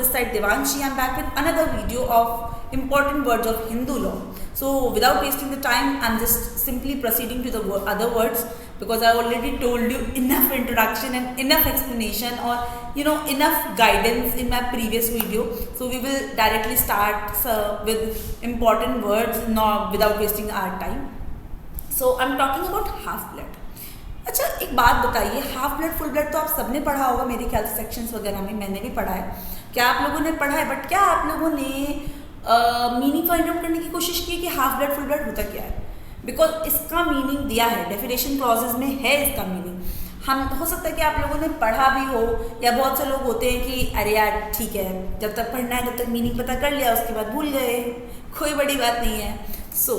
this side Devanshi. I'm back with another video of important words of Hindu law. So without wasting the time, I'm just simply proceeding to the other words because I already told you enough introduction and enough explanation or enough guidance in my previous video. So we will directly start with important words without wasting our time. So I'm talking about half blood. अच्छा एक बात बताइए, half blood full blood तो आप सबने पढ़ा होगा मेरे ख्याल से सेक्शंस वगैरह में, मैंने भी पढ़ा है। क्या आप लोगों ने पढ़ा है? बट क्या आप लोगों ने मीनिंग फाइंड आउट करने की कोशिश की कि हाफ ब्लड फुल ब्लड होता क्या है? बिकॉज इसका मीनिंग दिया है, डेफिनेशन क्लॉजेज में है इसका मीनिंग। हम हो सकता है कि आप लोगों ने पढ़ा भी हो, या बहुत से लोग होते हैं कि अरे यार ठीक है, जब तक पढ़ना है तब तक मीनिंग पता कर लिया, उसके बाद भूल गए, कोई बड़ी बात नहीं है। सो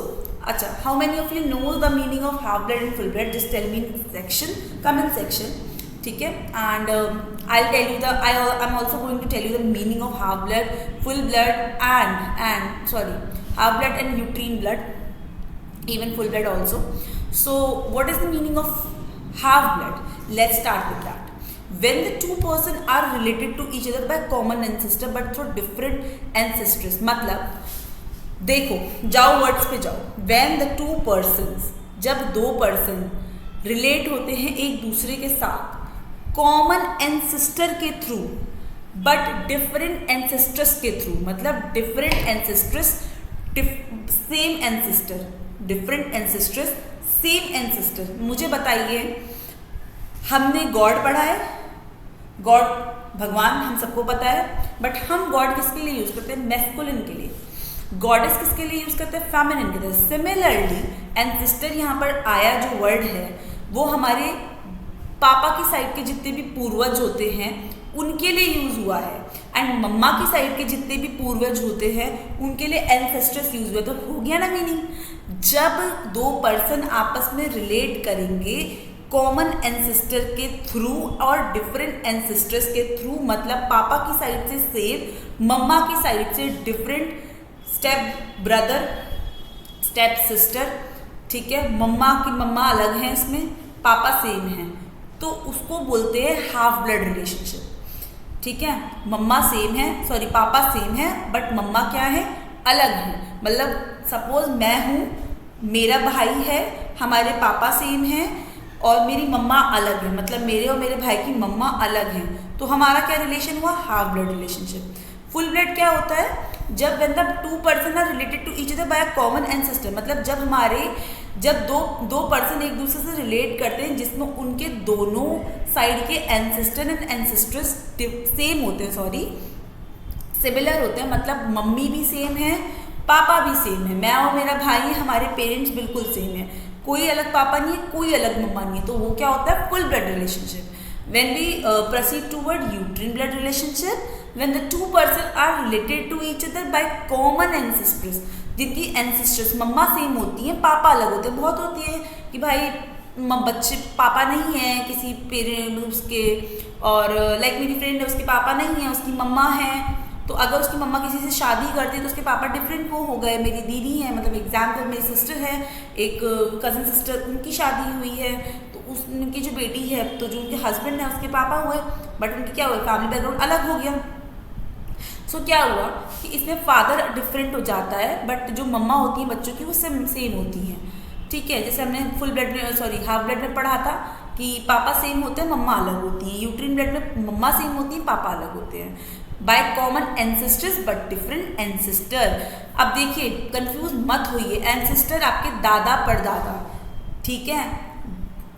अच्छा, how many of you know the meaning of half blood and full blood? Just tell me in section, comment section, ठीक है। And I tell you I am also going to tell you the meaning of half blood, full blood and half blood and uterine blood, even full blood also. So what is the meaning of half blood? Let's start with that. When the two person are related to each other by common ancestor but through different ancestors. मतलब देखो, जाओ words पे जाओ। When the two persons, जब दो person relate होते हैं एक दूसरे के साथ कॉमन एंसेस्टर के थ्रू बट डिफरेंट एंसेस्टर्स के थ्रू, मतलब different ancestors same ancestor, different ancestors same ancestor. मुझे बताइए, हमने गॉड पढ़ा है, गॉड भगवान हम सबको पता है, बट हम गॉड किसके लिए यूज करते हैं? मैस्कुलिन के लिए। गॉडेस किसके लिए यूज करते हैं? फेमिनिन के लिए। सिमिलरली एंसेस्टर यहाँ पर आया जो वर्ड है वो हमारे पापा की साइड के जितने भी पूर्वज होते हैं उनके लिए यूज हुआ है, एंड मम्मा की साइड के जितने भी पूर्वज होते हैं उनके लिए एंसेस्टर्स यूज हुए। तो हो गया ना मीनिंग? जब दो पर्सन आपस में रिलेट करेंगे कॉमन एंसेस्टर के थ्रू और डिफरेंट एंसेस्टर्स के थ्रू, मतलब पापा की साइड से सेम, मम्मा की साइड से different, step brother, step sister, ठीक है, मम्मा की मम्मा अलग हैं इसमें, पापा सेम हैं, तो उसको बोलते हैं हाफ ब्लड रिलेशनशिप। ठीक है, मम्मा सेम है, सॉरी पापा सेम है बट मम्मा क्या है? अलग है। मतलब सपोज मैं हूँ, मेरा भाई है, हमारे पापा सेम हैं और मेरी मम्मा अलग है, मतलब मेरे और मेरे भाई की मम्मा अलग हैं, तो हमारा क्या रिलेशन हुआ? Half blood relationship. Full blood क्या होता है? जब when the two person are related to each other by a common ancestor, मतलब जब दो पर्सन एक दूसरे से रिलेट करते हैं जिसमें उनके दोनों साइड के एंसेस्टर एंड एंसेस्ट्रेस सेम होते हैं, सिमिलर होते हैं, मतलब मम्मी भी सेम है, पापा भी सेम है, मैं और मेरा भाई, हमारे पेरेंट्स बिल्कुल सेम है, कोई अलग पापा नहीं है, कोई अलग मम्मा नहीं है, तो वो क्या होता है? Full blood relationship. When we proceed toward uterine blood relationship, when the two persons are related to each other by common ancestors, जिनकी ancestors मम्मा सेम होती हैं, पापा अलग होते हैं। बहुत होती है कि भाई बच्चे पापा नहीं है किसी पेरेंट उसके, और लाइक मेरी फ्रेंड है, उसके पापा नहीं है, उसकी मम्मा है, तो अगर उसकी मम्मा किसी से शादी करती है तो उसके पापा डिफरेंट वो हो गए। मेरी दीदी है, मतलब एग्जाम्पल मेरी सिस्टर है, एक कज़न सिस्टर, उनकी शादी हुई है, तो उनकी जो बेटी है, तो जो उनके हस्बैंड है उसके पापा हुए, बट उनकी क्या हुआ? फैमिली बैकग्राउंड अलग हो गया। सो क्या हुआ कि इसमें फादर डिफरेंट हो जाता है बट जो मम्मा होती हैं बच्चों की वो सेम होती हैं। ठीक है, जैसे हमने फुल ब्लड में हाफ ब्लड में पढ़ा था कि पापा सेम होते हैं, मम्मा अलग होती है। यूट्रीन ब्लड में मम्मा सेम होती है, पापा अलग होते हैं, by common ancestors but different ancestor. अब देखिए, कंफ्यूज मत होइए, एंसेस्टर आपके दादा परदादा, ठीक है,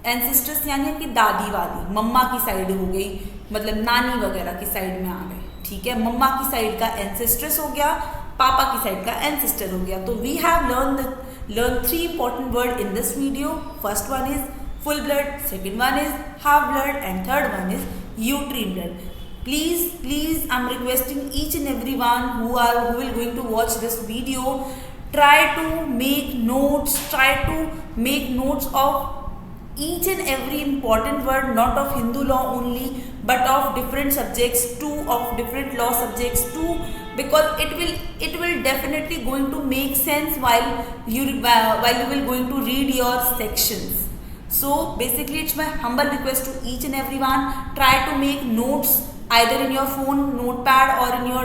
एंसेस्टर्स यानी आपकी दादी वादी, मम्मा की साइड हो गई, मतलब नानी वगैरह की साइड में आ गए, ठीक है, मम्मा की साइड का एंसेस्टर्स हो गया, पापा की साइड का एंसेस्टर हो गया। तो we have learn 3 important word in this video. First one is full blood, second one is half blood, and third one is uterine blood. Please, I'm requesting each and everyone who will going to watch this video, try to make notes of each and every important word, not of Hindu law only, but of different subjects too, of different law subjects too, because it will definitely going to make sense while you will going to read your sections. So basically it's my humble request to each and everyone, try to make notes. either in your phone notepad or in your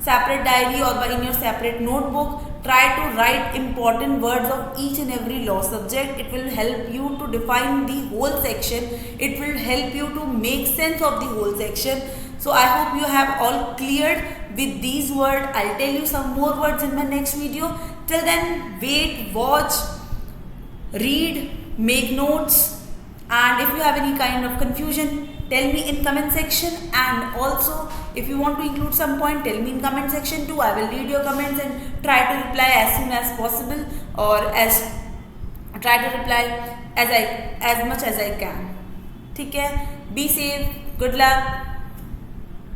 separate diary or in your separate notebook. Try to write important words of each and every law subject. It will help you to define the whole section. It will help you to make sense of the whole section. So I hope you have all cleared with these words. I'll tell you some more words in my next video. Till then, wait, watch, read, make notes, and if you have any kind of confusion, tell me in comment section. And also, if you want to include some point, tell me in comment section too. I will read your comments and try to reply as soon as possible, or try to reply as much as I can. ठीक है? Be safe. Good luck.